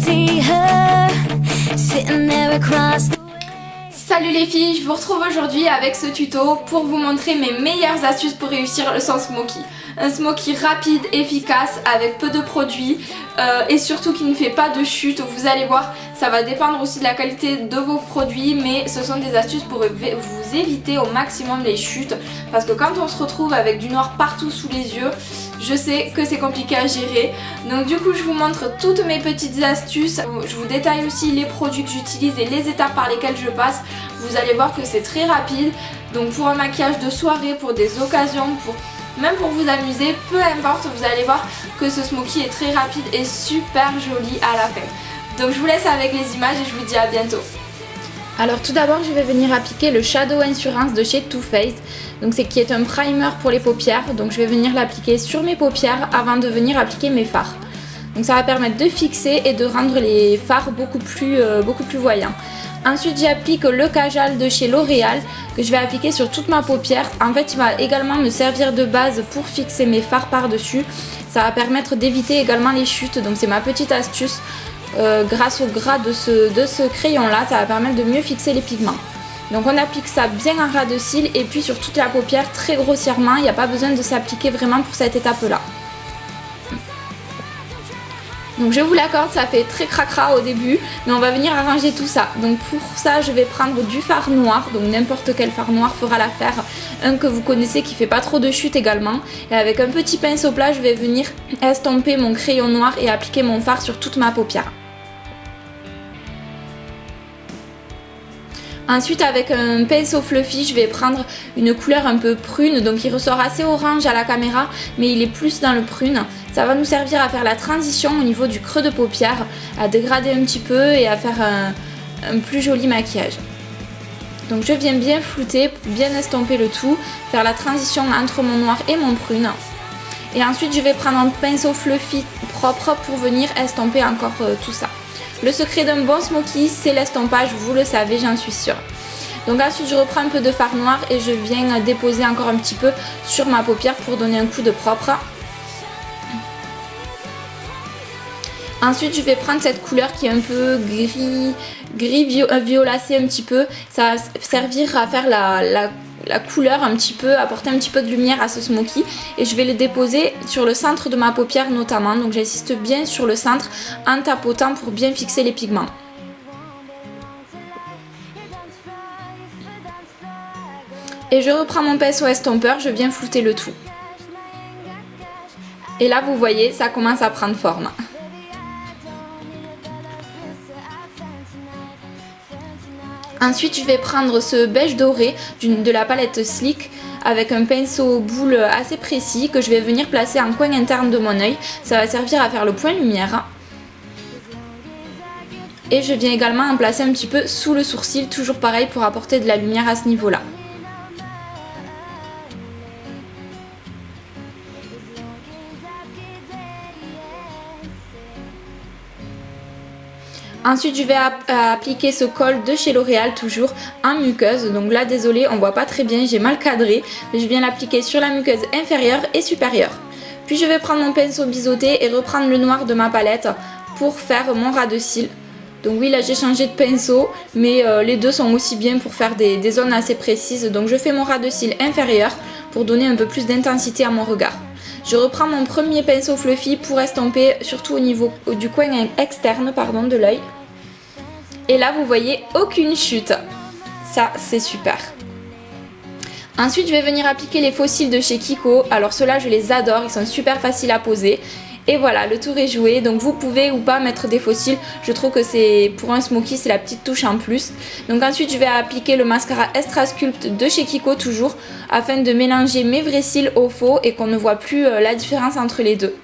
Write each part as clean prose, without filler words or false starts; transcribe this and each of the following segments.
see her sitting there across the... Salut les filles, je vous retrouve aujourd'hui avec ce tuto pour vous montrer mes meilleures astuces pour réussir sans smoky. Un smoky rapide, efficace, avec peu de produits et surtout qui ne fait pas de chute. Vous allez voir, ça va dépendre aussi de la qualité de vos produits, mais ce sont des astuces pour vous éviter au maximum les chutes. Parce que quand on se retrouve avec du noir partout sous les yeux, je sais que c'est compliqué à gérer. Donc du coup je vous montre toutes mes petites astuces. Je vous détaille aussi les produits que j'utilise et les étapes par lesquelles je passe. Vous allez voir que c'est très rapide. Donc pour un maquillage de soirée, pour des occasions, même pour vous amuser, peu importe, vous allez voir que ce smoky est très rapide et super joli à la fin. Donc je vous laisse avec les images et je vous dis à bientôt. Alors tout d'abord je vais venir appliquer le Shadow Insurance de chez Too Faced, donc c'est qui est un primer pour les paupières. Donc je vais venir l'appliquer sur mes paupières avant de venir appliquer mes fards. Donc ça va permettre de fixer et de rendre les fards beaucoup plus voyants. Ensuite j'applique le Kajal de chez L'Oréal que je vais appliquer sur toute ma paupière. En fait il va également me servir de base pour fixer mes fards par dessus. Ça va permettre d'éviter également les chutes, donc c'est ma petite astuce. Grâce au gras de ce crayon là, ça va permettre de mieux fixer les pigments. Donc on applique ça bien en ras de cils et puis sur toute la paupière très grossièrement. Il n'y a pas besoin de s'appliquer vraiment pour cette étape là. Donc je vous l'accorde, ça fait très cracra au début, mais on va venir arranger tout ça. Donc pour ça je vais prendre du fard noir, donc n'importe quel fard noir fera l'affaire. Un que vous connaissez qui fait pas trop de chute également. Et avec un petit pinceau plat je vais venir estomper mon crayon noir et appliquer mon fard sur toute ma paupière. Ensuite avec un pinceau fluffy je vais prendre une couleur un peu prune, donc il ressort assez orange à la caméra mais il est plus dans le prune. Ça va nous servir à faire la transition au niveau du creux de paupière, à dégrader un petit peu et à faire un plus joli maquillage. Donc je viens bien flouter, bien estomper le tout, faire la transition entre mon noir et mon prune. Et ensuite je vais prendre un pinceau fluffy propre pour venir estomper encore tout ça. Le secret d'un bon smoky, c'est l'estompage, vous le savez, j'en suis sûre. Donc ensuite je reprends un peu de fard noir et je viens déposer encore un petit peu sur ma paupière pour donner un coup de propre. Ensuite je vais prendre cette couleur qui est un peu gris violacé un petit peu. Ça va servir à faire la couleur un petit peu, apporter un petit peu de lumière à ce smoky. Et je vais le déposer sur le centre de ma paupière notamment. Donc j'insiste bien sur le centre en tapotant pour bien fixer les pigments. Et je reprends mon pinceau estompeur, je viens flouter le tout. Et là vous voyez, ça commence à prendre forme. Ensuite je vais prendre ce beige doré de la palette Sleek avec un pinceau boule assez précis que je vais venir placer en coin interne de mon œil. Ça va servir à faire le point lumière. Et je viens également en placer un petit peu sous le sourcil, toujours pareil pour apporter de la lumière à ce niveau-là. Ensuite je vais appliquer ce col de chez L'Oréal toujours en muqueuse. Donc là désolé on voit pas très bien, j'ai mal cadré. Mais je viens l'appliquer sur la muqueuse inférieure et supérieure. Puis je vais prendre mon pinceau biseauté et reprendre le noir de ma palette pour faire mon ras de cils. Donc oui là j'ai changé de pinceau mais les deux sont aussi bien pour faire des zones assez précises. Donc je fais mon ras de cils inférieur pour donner un peu plus d'intensité à mon regard. Je reprends mon premier pinceau fluffy pour estomper surtout au niveau du coin externe de l'œil. Et là vous voyez aucune chute. Ça c'est super. Ensuite je vais venir appliquer les faux cils de chez Kiko. Alors ceux-là je les adore, ils sont super faciles à poser. Et voilà, le tour est joué. Donc vous pouvez ou pas mettre des faux cils. Je trouve que c'est pour un smoky, c'est la petite touche en plus. Donc ensuite je vais appliquer le mascara Extra Sculpt de chez Kiko toujours, afin de mélanger mes vrais cils aux faux et qu'on ne voit plus la différence entre les deux.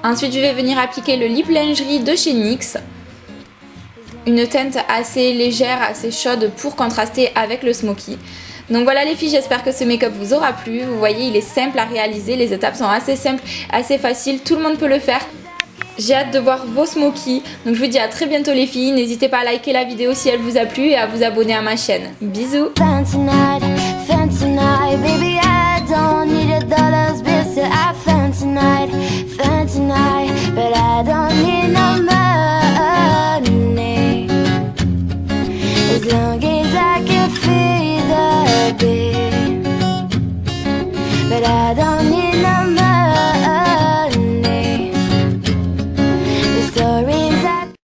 Ensuite je vais venir appliquer le lip lingerie de chez NYX. Une teinte assez légère, assez chaude pour contraster avec le smoky. Donc voilà les filles, j'espère que ce make-up vous aura plu. Vous voyez, il est simple à réaliser, les étapes sont assez simples, assez faciles, tout le monde peut le faire. J'ai hâte de voir vos smokies. Donc je vous dis à très bientôt les filles. N'hésitez pas à liker la vidéo si elle vous a plu et à vous abonner à ma chaîne. Bisous. say, baby, I don't need a dollar's bill, so I found tonight, but I don't need no money, as long as I can feel the beat, but I don't